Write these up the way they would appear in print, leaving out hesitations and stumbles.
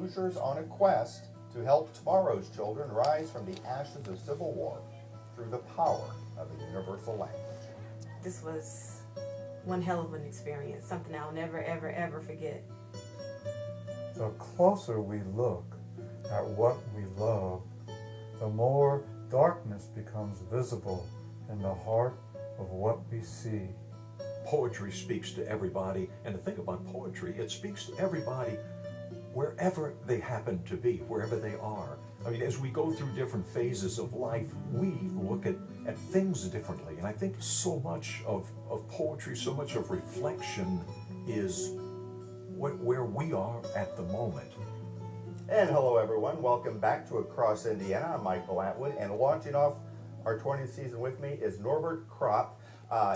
Hoosiers on a quest to help tomorrow's children rise from the ashes of Civil War through the power of the universal language. This was one hell of an experience, something I'll never, ever, ever forget. The closer we look at what we love, the more darkness becomes visible in the heart of what we see. Poetry speaks to everybody, and the thing about poetry, it speaks to everybody wherever they happen to be, wherever they are. I mean, as we go through different phases of life, we look at things differently. And I think so much of poetry, so much of reflection is where we are at the moment. And hello everyone, welcome back to Across Indiana. I'm Michael Atwood, and launching off our 20th season with me is Norbert Kropp,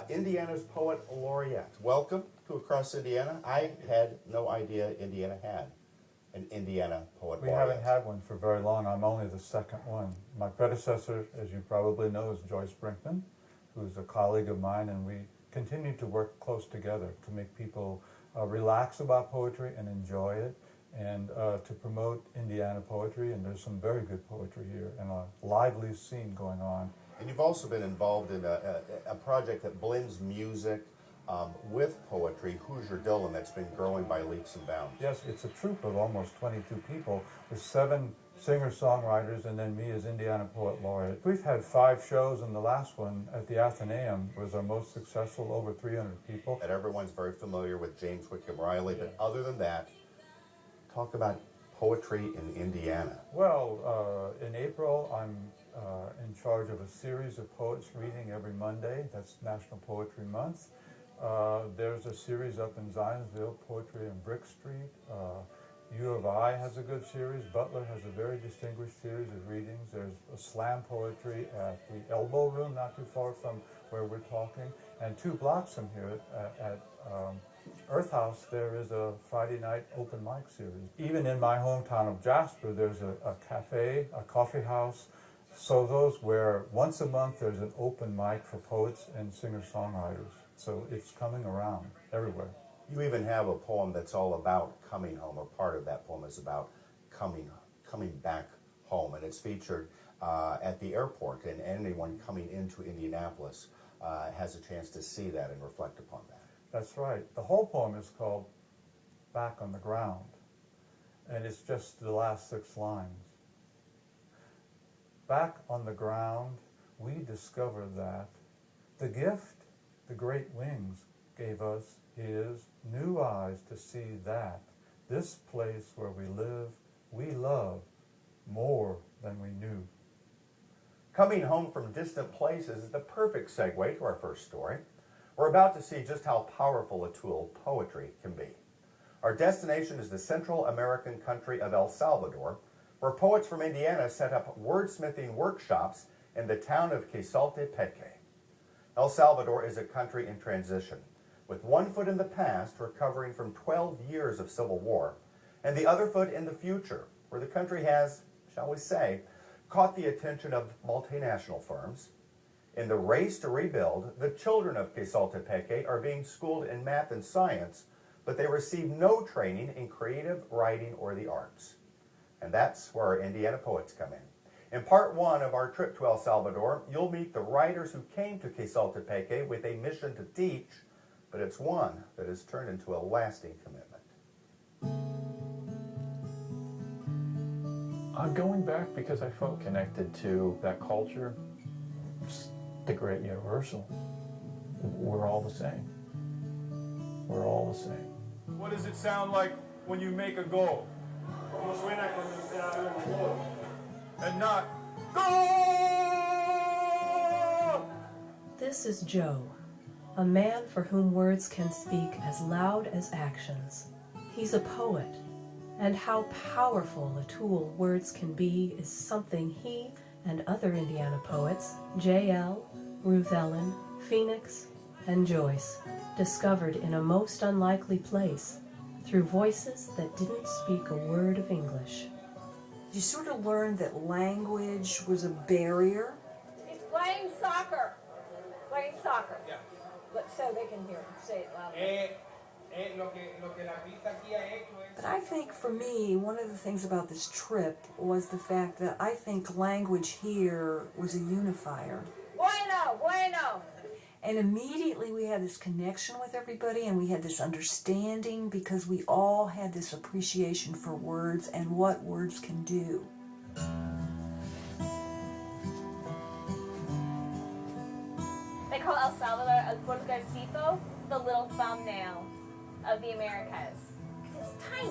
Indiana's Poet Laureate. Welcome to Across Indiana. I had no idea Indiana had an Indiana Poet Laureate. We haven't had one for very long. I'm only the second one. My predecessor, as you probably know, is Joyce Brinkman, who's a colleague of mine, and we continue to work close together to make people relax about poetry and enjoy it, and to promote Indiana poetry. And there's some very good poetry here and a lively scene going on. And you've also been involved in a project that blends music with poetry, Hoosier Dillon, that's been growing by leaps and bounds. Yes, it's a troupe of almost 22 people with 7 singer-songwriters and then me as Indiana Poet Laureate. We've had 5 shows, and the last one at the Athenaeum was our most successful, over 300 people. And everyone's very familiar with James Whitcomb Riley, but other than that, talk about poetry in Indiana. Well, in April, I'm in charge of a series of poets reading every Monday. That's National Poetry Month. There's a series up in Zionsville, Poetry on Brick Street. U of I has a good series. Butler has a very distinguished series of readings. There's a slam poetry at the Elbow Room, not too far from where we're talking. And 2 blocks from here at Earth House, there is a Friday night open mic series. Even in my hometown of Jasper, there's a cafe, a coffee house, so those where once a month there's an open mic for poets and singer-songwriters. So it's coming around everywhere. You even have a poem that's all about coming home, or part of that poem is about coming back home, and it's featured at the airport, and anyone coming into Indianapolis has a chance to see that and reflect upon that. That's right. The whole poem is called Back on the Ground, and it's just the last 6 lines. Back on the ground, we discover that the gift the great wings gave us is new eyes to see that this place where we live, we love more than we knew. Coming home from distant places is the perfect segue to our first story. We're about to see just how powerful a tool poetry can be. Our destination is the Central American country of El Salvador, where poets from Indiana set up wordsmithing workshops in the town of Quesaltepeque. El Salvador is a country in transition, with one foot in the past, recovering from 12 years of civil war, and the other foot in the future, where the country has, shall we say, caught the attention of multinational firms. In the race to rebuild, the children of Quesaltepeque are being schooled in math and science, but they receive no training in creative writing or the arts. And that's where our Indiana poets come in. In part 1 of our trip to El Salvador, you'll meet the writers who came to Quesaltepeque with a mission to teach, but it's one that has turned into a lasting commitment. I'm going back because I felt connected to that culture, the great universal. We're all the same. We're all the same. What does it sound like when you make a goal? And not goal! This is Joe, a man for whom words can speak as loud as actions. He's a poet, and how powerful a tool words can be is something he and other Indiana poets, J.L., Ruth Ellen, Phoenix, and Joyce, discovered in a most unlikely place through voices that didn't speak a word of English. You sort of learned that language was a barrier. He's playing soccer. Playing soccer. Yeah. So they can hear him. Say it loudly. But I think for me, one of the things about this trip was the fact that I think language here was a unifier. Bueno, bueno. And immediately we had this connection with everybody and we had this understanding because we all had this appreciation for words and what words can do. They call El Salvador El Pulgarcito, the little thumbnail of the Americas. It's tiny.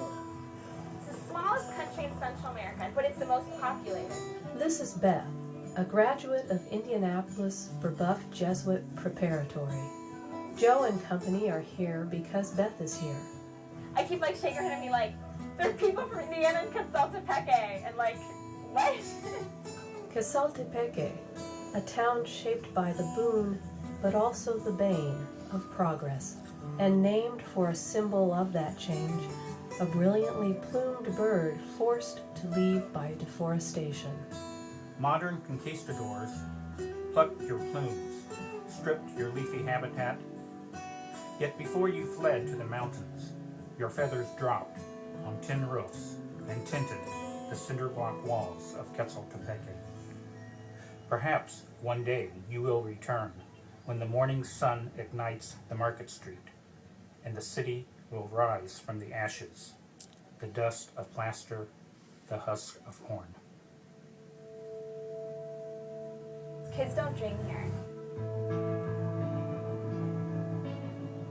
It's the smallest country in Central America, but it's the most populated. This is Beth, a graduate of Indianapolis Brebeuf Jesuit Preparatory. Joe and company are here because Beth is here. I keep like shaking her head and be like, there are people from Indiana and Consultepeque, and like, what? Quesaltepeque, a town shaped by the boon, but also the bane of progress, and named for a symbol of that change, a brilliantly plumed bird forced to leave by deforestation. Modern conquistadors plucked your plumes, stripped your leafy habitat, yet before you fled to the mountains, your feathers dropped on tin roofs and tinted the cinder block walls of Quetzaltepeque. Perhaps one day you will return when the morning sun ignites the market street and the city will rise from the ashes, the dust of plaster, the husk of corn. Kids don't dream here.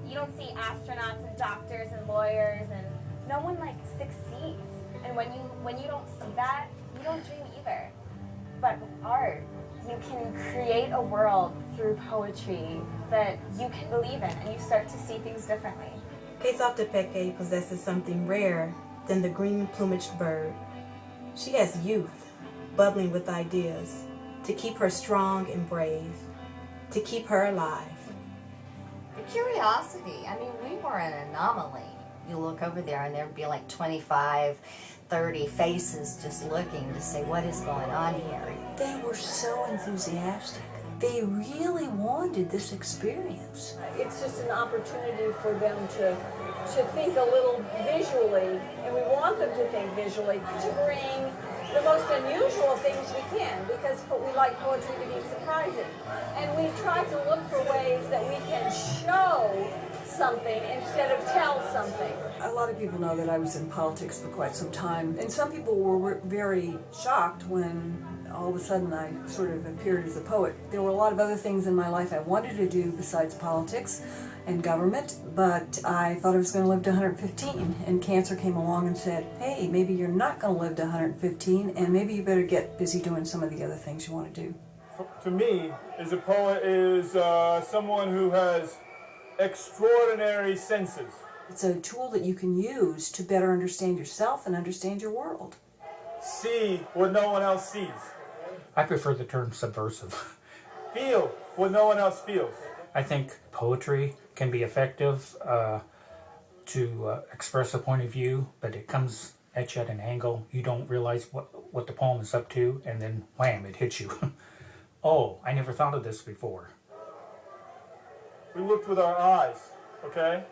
You don't see astronauts and doctors and lawyers, and no one like succeeds. And when you don't see that, you don't dream either. But with art, you can create a world through poetry that you can believe in, and you start to see things differently. Quesaltepeque possesses something rare than the green plumaged bird. She has youth, bubbling with ideas, to keep her strong and brave, to keep her alive. The curiosity, I mean, we were an anomaly. You look over there and there'd be like 25, 30 faces just looking to say what is going on here. They were so enthusiastic. They really wanted this experience. It's just an opportunity for them to think a little visually, and we want them to think visually, to bring the most unusual things we can, because we like poetry to be surprising. And we try to look for ways that we can show something instead of tell something. A lot of people know that I was in politics for quite some time, and some people were very shocked when all of a sudden I sort of appeared as a poet. There were a lot of other things in my life I wanted to do besides politics and government, but I thought I was going to live to 115, and cancer came along and said, hey, maybe you're not going to live to 115, and maybe you better get busy doing some of the other things you want to do. To me, as a poet is someone who has extraordinary senses. It's a tool that you can use to better understand yourself and understand your world. See what no one else sees. I prefer the term subversive. Feel what no one else feels. I think poetry can be effective to express a point of view, but it comes at you at an angle. You don't realize what the poem is up to, and then wham, it hits you. Oh, I never thought of this before. We looked with our eyes, okay?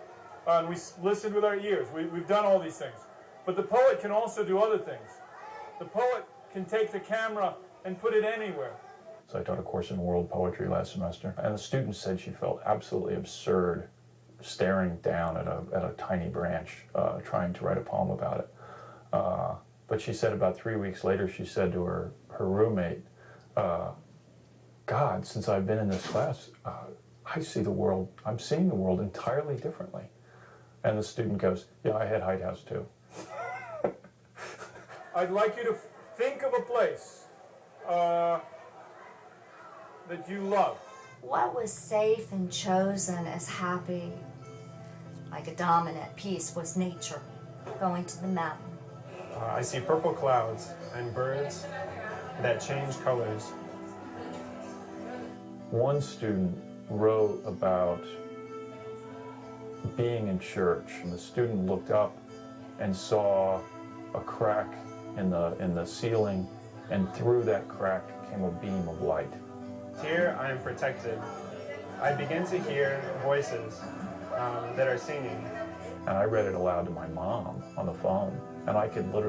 And we listened with our ears. We've done all these things. But the poet can also do other things. The poet can take the camera and put it anywhere. So I taught a course in world poetry last semester, and the student said she felt absolutely absurd staring down at a tiny branch, trying to write a poem about it. But she said about 3 weeks later, she said to her roommate, God, since I've been in this class, I'm seeing the world entirely differently. And the student goes, yeah, I had White House too. I'd like you to think of a place that you love. What was safe and chosen as happy, like a dominant piece, was nature, going to the mountain. I see purple clouds and birds that change colors. One student wrote about being in church, and the student looked up and saw a crack in the ceiling, and through that crack came a beam of light. Here I am protected. I begin to hear voices that are singing. And I read it aloud to my mom on the phone, and I could literally